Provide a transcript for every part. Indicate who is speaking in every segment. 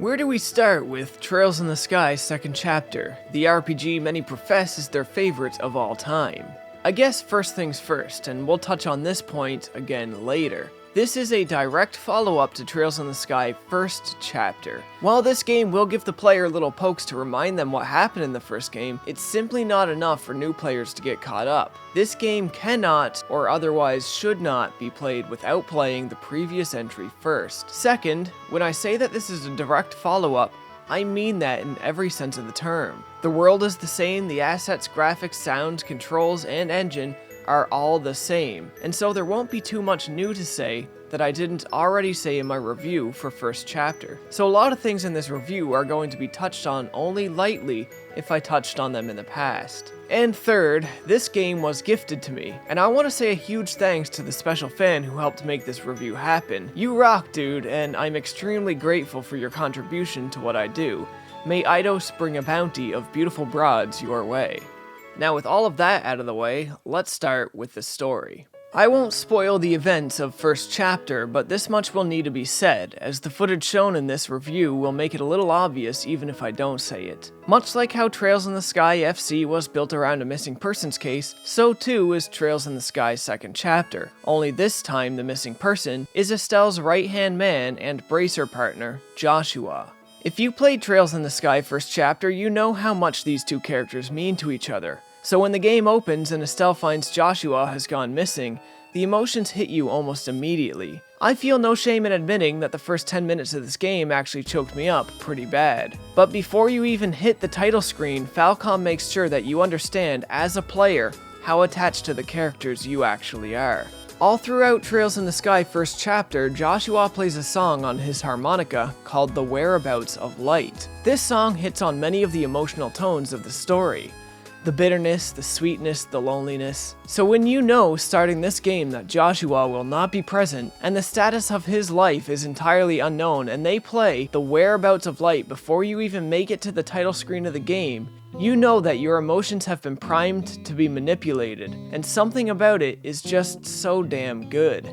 Speaker 1: Where do we start with Trails in the Sky second chapter, the RPG many profess is their favorite of all time? I guess first things first, and we'll touch on this point again later. This is a direct follow-up to Trails in the Sky first chapter. While this game will give the player little pokes to remind them what happened in the first game, it's simply not enough for new players to get caught up. This game cannot, or otherwise should not, be played without playing the previous entry first. Second, when I say that this is a direct follow-up, I mean that in every sense of the term. The world is the same, the assets, graphics, sound, controls, and engine are all the same, and so there won't be too much new to say that I didn't already say in my review for first chapter. So a lot of things in this review are going to be touched on only lightly if I touched on them in the past. And third, this game was gifted to me, and I want to say a huge thanks to the special fan who helped make this review happen. You rock, dude, and I'm extremely grateful for your contribution to what I do. May Eidos bring a bounty of beautiful broads your way. Now with all of that out of the way, let's start with the story. I won't spoil the events of first chapter, but this much will need to be said, as the footage shown in this review will make it a little obvious even if I don't say it. Much like how Trails in the Sky FC was built around a missing persons case, so too is Trails in the Sky second chapter, only this time the missing person is Estelle's right-hand man and bracer partner, Joshua. If you played Trails in the Sky first chapter, you know how much these two characters mean to each other. So when the game opens and Estelle finds Joshua has gone missing, the emotions hit you almost immediately. I feel no shame in admitting that the first 10 minutes of this game actually choked me up pretty bad. But before you even hit the title screen, Falcom makes sure that you understand, as a player, how attached to the characters you actually are. All throughout Trails in the Sky first chapter, Joshua plays a song on his harmonica called The Whereabouts of Light. This song hits on many of the emotional tones of the story. The bitterness, the sweetness, the loneliness. So when you know starting this game that Joshua will not be present, and the status of his life is entirely unknown, and they play The Whereabouts of Light before you even make it to the title screen of the game, you know that your emotions have been primed to be manipulated, and something about it is just so damn good.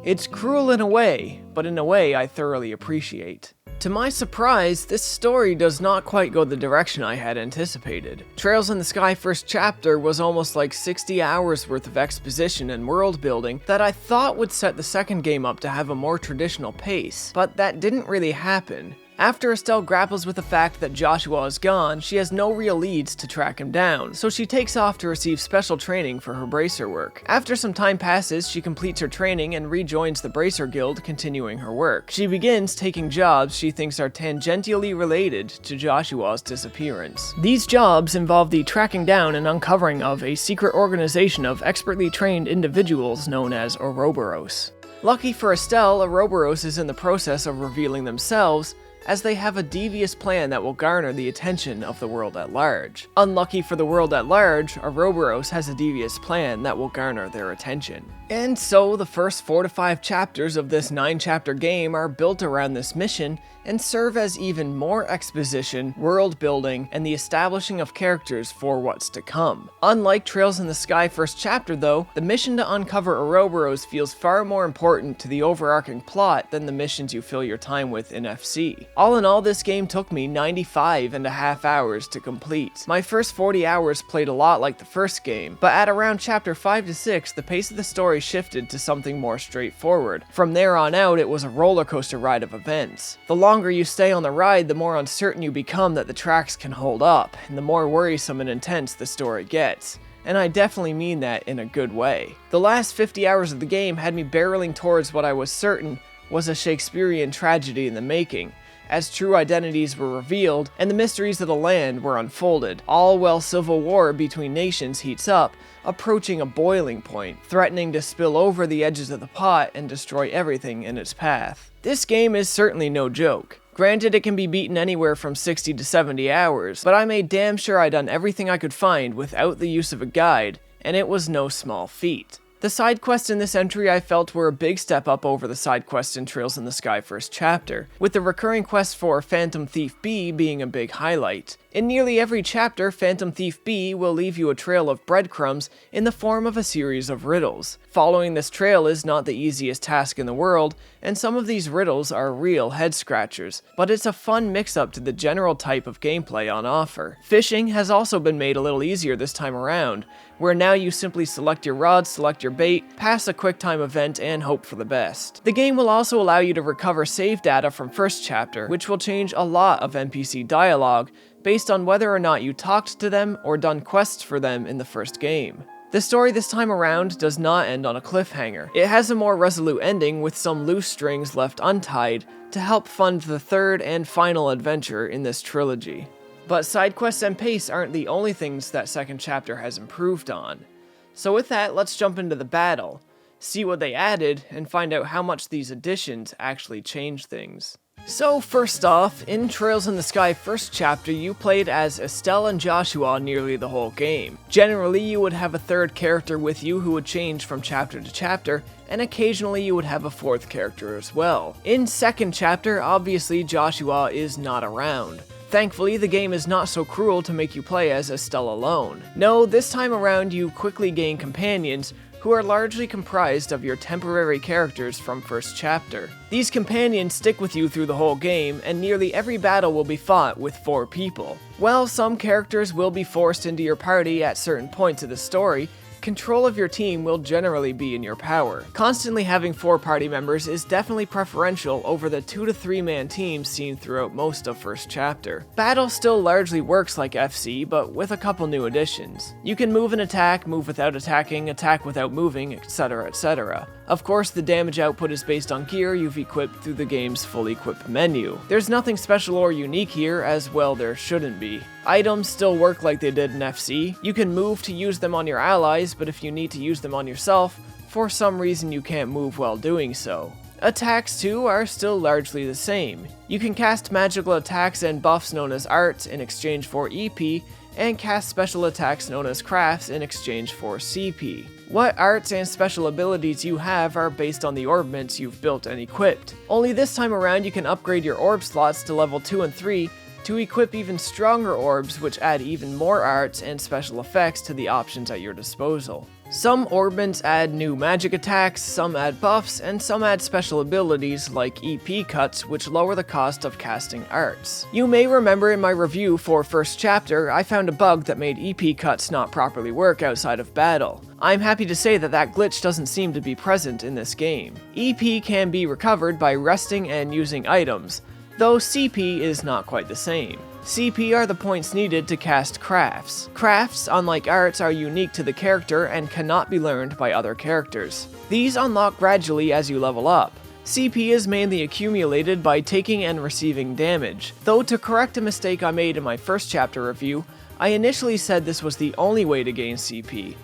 Speaker 1: It's cruel in a way, but in a way I thoroughly appreciate. To my surprise, this story does not quite go the direction I had anticipated. Trails in the Sky first chapter was almost like 60 hours worth of exposition and world building that I thought would set the second game up to have a more traditional pace, but that didn't really happen. After Estelle grapples with the fact that Joshua is gone, she has no real leads to track him down, so she takes off to receive special training for her bracer work. After some time passes, she completes her training and rejoins the Bracer Guild, continuing her work. She begins taking jobs she thinks are tangentially related to Joshua's disappearance. These jobs involve the tracking down and uncovering of a secret organization of expertly trained individuals known as Ouroboros. Lucky for Estelle, Ouroboros is in the process of revealing themselves, as they have a devious plan that will garner the attention of the world at large. Unlucky for the world at large, Ouroboros has a devious plan that will garner their attention. And so the first 4 to 5 chapters of this 9-chapter game are built around this mission and serve as even more exposition, world building, and the establishing of characters for what's to come. Unlike Trails in the Sky first chapter though, the mission to uncover Ouroboros feels far more important to the overarching plot than the missions you fill your time with in FC. All in all, this game took me 95.5 hours to complete. My first 40 hours played a lot like the first game, but at around chapter 5 to 6, the pace of the story shifted to something more straightforward. From there on out, it was a roller coaster ride of events. The longer you stay on the ride, the more uncertain you become that the tracks can hold up, and the more worrisome and intense the story gets. And I definitely mean that in a good way. The last 50 hours of the game had me barreling towards what I was certain was a Shakespearean tragedy in the making, as true identities were revealed and the mysteries of the land were unfolded, all while civil war between nations heats up, approaching a boiling point, threatening to spill over the edges of the pot and destroy everything in its path. This game is certainly no joke. Granted, it can be beaten anywhere from 60 to 70 hours, but I made damn sure I'd done everything I could find without the use of a guide, and it was no small feat. The side quests in this entry I felt were a big step up over the side quests in Trails in the Sky first chapter, with the recurring quest for Phantom Thief B being a big highlight. In nearly every chapter, Phantom Thief B will leave you a trail of breadcrumbs in the form of a series of riddles. Following this trail is not the easiest task in the world, and some of these riddles are real head-scratchers, but it's a fun mix-up to the general type of gameplay on offer. Fishing has also been made a little easier this time around, where now you simply select your rod, select your bait, pass a quick time event, and hope for the best. The game will also allow you to recover save data from first chapter, which will change a lot of NPC dialogue, based on whether or not you talked to them or done quests for them in the first game. The story this time around does not end on a cliffhanger. It has a more resolute ending with some loose strings left untied to help fund the third and final adventure in this trilogy. But side quests and pace aren't the only things that second chapter has improved on. So with that, let's jump into the battle, see what they added, and find out how much these additions actually change things. So first off, in Trails in the Sky first chapter, you played as Estelle and Joshua nearly the whole game. Generally, you would have a third character with you who would change from chapter to chapter, and occasionally you would have a fourth character as well. In second chapter, obviously Joshua is not around. Thankfully, the game is not so cruel to make you play as Estelle alone. No, this time around you quickly gain companions who are largely comprised of your temporary characters from first chapter. These companions stick with you through the whole game, and nearly every battle will be fought with 4 people. While some characters will be forced into your party at certain points of the story, control of your team will generally be in your power. Constantly having 4 party members is definitely preferential over the 2 to 3 man teams seen throughout most of first chapter. Battle still largely works like FC, but with a couple new additions. You can move and attack, move without attacking, attack without moving, etc, etc. Of course, the damage output is based on gear you've equipped through the game's full equip menu. There's nothing special or unique here, as well there shouldn't be. Items still work like they did in FC. You can move to use them on your allies, but if you need to use them on yourself, for some reason you can't move while doing so. Attacks too are still largely the same. You can cast magical attacks and buffs known as arts in exchange for EP, and cast special attacks known as crafts in exchange for CP. What arts and special abilities you have are based on the orbments you've built and equipped. Only this time around you can upgrade your orb slots to level 2 and 3 to equip even stronger orbs which add even more arts and special effects to the options at your disposal. Some orbments add new magic attacks, some add buffs, and some add special abilities like EP cuts which lower the cost of casting arts. You may remember in my review for first chapter, I found a bug that made EP cuts not properly work outside of battle. I'm happy to say that that glitch doesn't seem to be present in this game. EP can be recovered by resting and using items, though CP is not quite the same. CP are the points needed to cast crafts. Crafts, unlike arts, are unique to the character and cannot be learned by other characters. These unlock gradually as you level up. CP is mainly accumulated by taking and receiving damage, though to correct a mistake I made in my first chapter review, I initially said this was the only way to gain CP.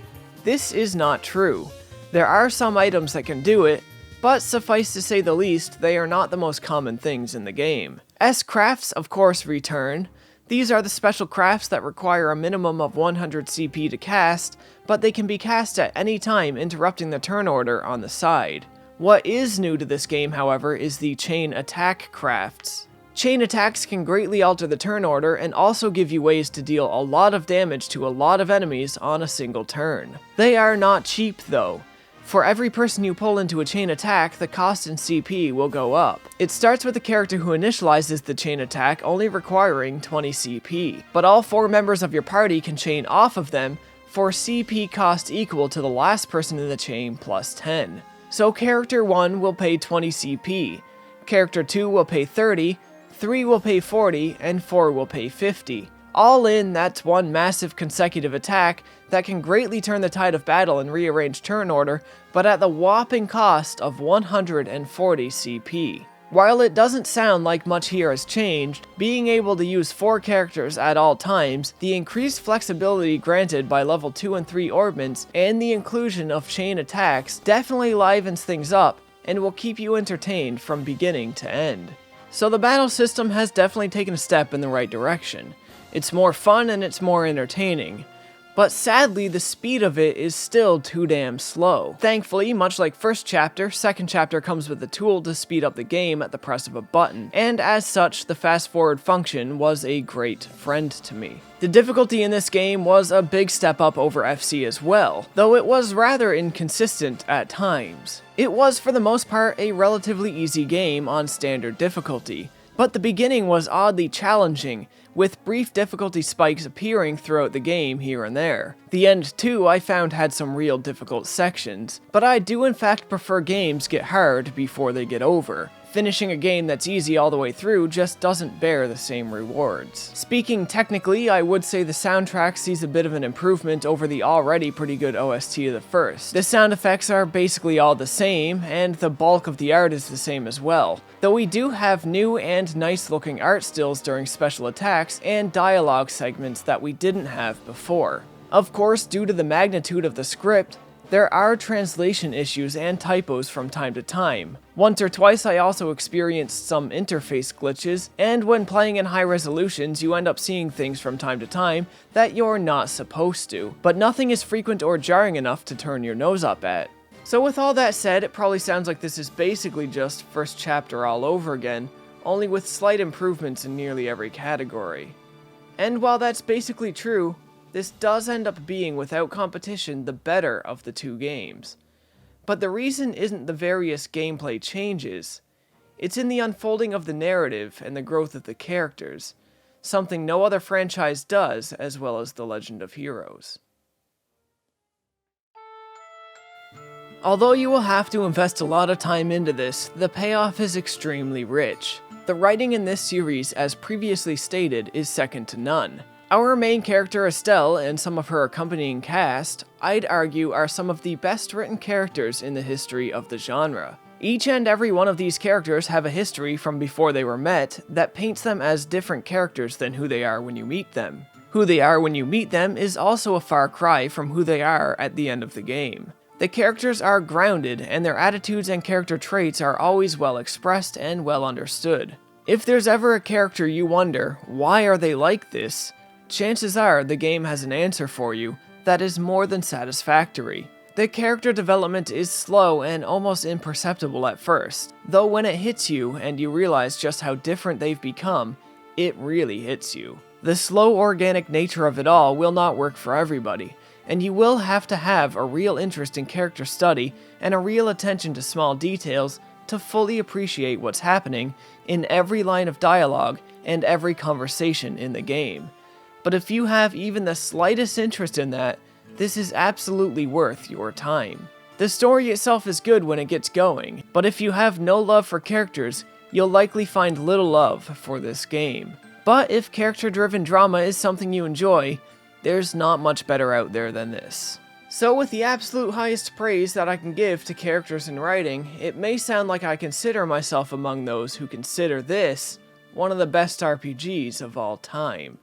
Speaker 1: This is not true. There are some items that can do it, but suffice to say the least, they are not the most common things in the game. S-crafts, of course, return. These are the special crafts that require a minimum of 100 CP to cast, but they can be cast at any time, interrupting the turn order on the side. What is new to this game, however, is the chain attack crafts. Chain attacks can greatly alter the turn order and also give you ways to deal a lot of damage to a lot of enemies on a single turn. They are not cheap though. For every person you pull into a chain attack, the cost in CP will go up. It starts with the character who initializes the chain attack only requiring 20 CP, but all 4 members of your party can chain off of them for CP cost equal to the last person in the chain plus 10. So character 1 will pay 20 CP, character 2 will pay 30, 3 will pay 40, and 4 will pay 50. All in, that's one massive consecutive attack that can greatly turn the tide of battle and rearrange turn order, but at the whopping cost of 140 CP. While it doesn't sound like much here has changed, being able to use 4 characters at all times, the increased flexibility granted by level 2 and 3 orbments, and the inclusion of chain attacks definitely livens things up and will keep you entertained from beginning to end. So the battle system has definitely taken a step in the right direction. It's more fun and it's more entertaining. but sadly the speed of it is still too damn slow. Thankfully, much like first chapter, second chapter comes with a tool to speed up the game at the press of a button, and as such, the fast forward function was a great friend to me. The difficulty in this game was a big step up over FC as well, though it was rather inconsistent at times. It was for the most part a relatively easy game on standard difficulty, but the beginning was oddly challenging, with brief difficulty spikes appearing throughout the game here and there. The end too I found had some real difficult sections, but I do in fact prefer games get hard before they get over. Finishing a game that's easy all the way through just doesn't bear the same rewards. Speaking technically, I would say the soundtrack sees a bit of an improvement over the already pretty good OST of the first. The sound effects are basically all the same, and the bulk of the art is the same as well, though we do have new and nice looking art stills during special attacks and dialogue segments that we didn't have before. Of course, due to the magnitude of the script, there are translation issues and typos from time to time. Once or twice I also experienced some interface glitches, and when playing in high resolutions you end up seeing things from time to time that you're not supposed to, but nothing is frequent or jarring enough to turn your nose up at. So with all that said, it probably sounds like this is basically just first chapter all over again, only with slight improvements in nearly every category. And while that's basically true, this does end up being, without competition, the better of the two games. But the reason isn't the various gameplay changes, it's in the unfolding of the narrative and the growth of the characters, something no other franchise does as well as The Legend of Heroes. Although you will have to invest a lot of time into this, the payoff is extremely rich. The writing in this series, as previously stated, is second to none. Our main character Estelle and some of her accompanying cast, I'd argue, are some of the best written characters in the history of the genre. Each and every one of these characters have a history from before they were met that paints them as different characters than who they are when you meet them. Who they are when you meet them is also a far cry from who they are at the end of the game. The characters are grounded, and their attitudes and character traits are always well expressed and well understood. If there's ever a character you wonder, why are they like this? Chances are the game has an answer for you that is more than satisfactory. The character development is slow and almost imperceptible at first, though when it hits you and you realize just how different they've become, it really hits you. The slow organic nature of it all will not work for everybody, and you will have to have a real interest in character study and a real attention to small details to fully appreciate what's happening in every line of dialogue and every conversation in the game. But if you have even the slightest interest in that, this is absolutely worth your time. The story itself is good when it gets going, but if you have no love for characters, you'll likely find little love for this game. But if character-driven drama is something you enjoy, there's not much better out there than this. So with the absolute highest praise that I can give to characters and writing, it may sound like I consider myself among those who consider this one of the best RPGs of all time.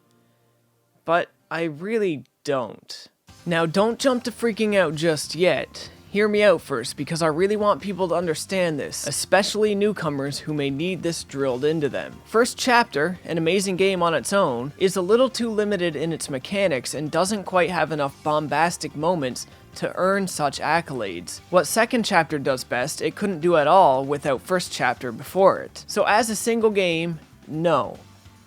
Speaker 1: But I really don't. Now don't jump to freaking out just yet. Hear me out first, because I really want people to understand this, especially newcomers who may need this drilled into them. First Chapter, an amazing game on its own, is a little too limited in its mechanics and doesn't quite have enough bombastic moments to earn such accolades. What Second Chapter does best, it couldn't do at all without First Chapter before it. So as a single game, no.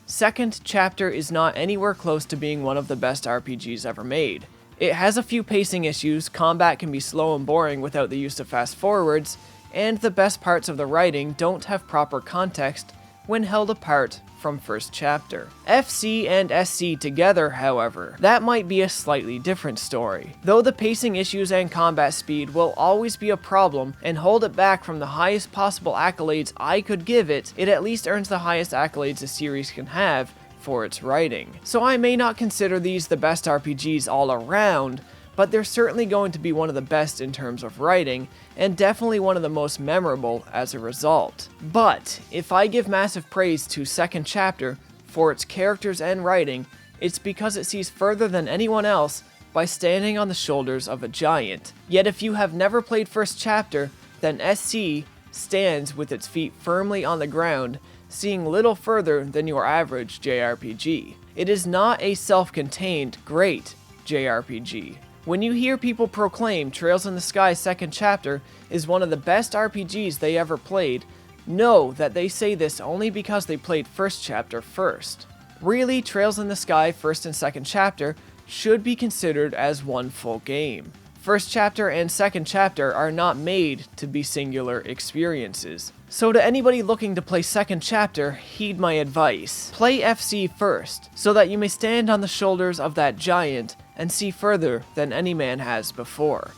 Speaker 1: Second Chapter is not anywhere close to being one of the best RPGs ever made. It has a few pacing issues, combat can be slow and boring without the use of fast forwards, and the best parts of the writing don't have proper context when held apart from First Chapter. FC and SC together, however, that might be a slightly different story. Though the pacing issues and combat speed will always be a problem and hold it back from the highest possible accolades I could give it, it at least earns the highest accolades a series can have for its writing. So I may not consider these the best RPGs all around, but they're certainly going to be one of the best in terms of writing, and definitely one of the most memorable as a result. But if I give massive praise to Second Chapter for its characters and writing, it's because it sees further than anyone else by standing on the shoulders of a giant. Yet if you have never played First Chapter, then SC stands with its feet firmly on the ground, seeing little further than your average JRPG. It is not a self-contained, great, JRPG. When you hear people proclaim Trails in the Sky Second Chapter is one of the best RPGs they ever played, know that they say this only because they played First Chapter first. Really, Trails in the Sky First and Second Chapter should be considered as one full game. First Chapter and Second Chapter are not made to be singular experiences. So to anybody looking to play Second Chapter, heed my advice. Play FC first, so that you may stand on the shoulders of that giant and see further than any man has before.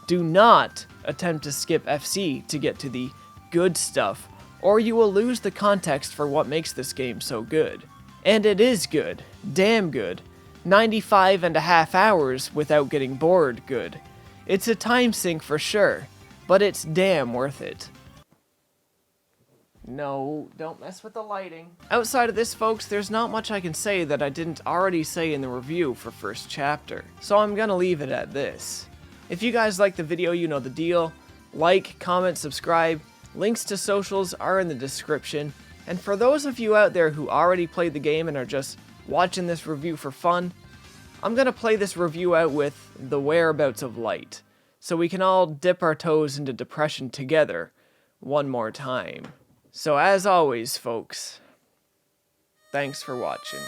Speaker 1: Do not attempt to skip FC to get to the good stuff, or you will lose the context for what makes this game so good. And it is good. Damn good. 95.5 hours without getting bored good. It's a time sink for sure, but it's damn worth it. No, don't mess with the lighting. Outside of this, folks, there's not much I can say that I didn't already say in the review for First Chapter, so I'm gonna leave it at this. If you guys like the video, you know the deal. Like, comment, subscribe. Links to socials are in the description. And for those of you out there who already played the game and are just watching this review for fun, I'm gonna play this review out with The Whereabouts of Light, so we can all dip our toes into depression together one more time. So as always, folks, thanks for watching.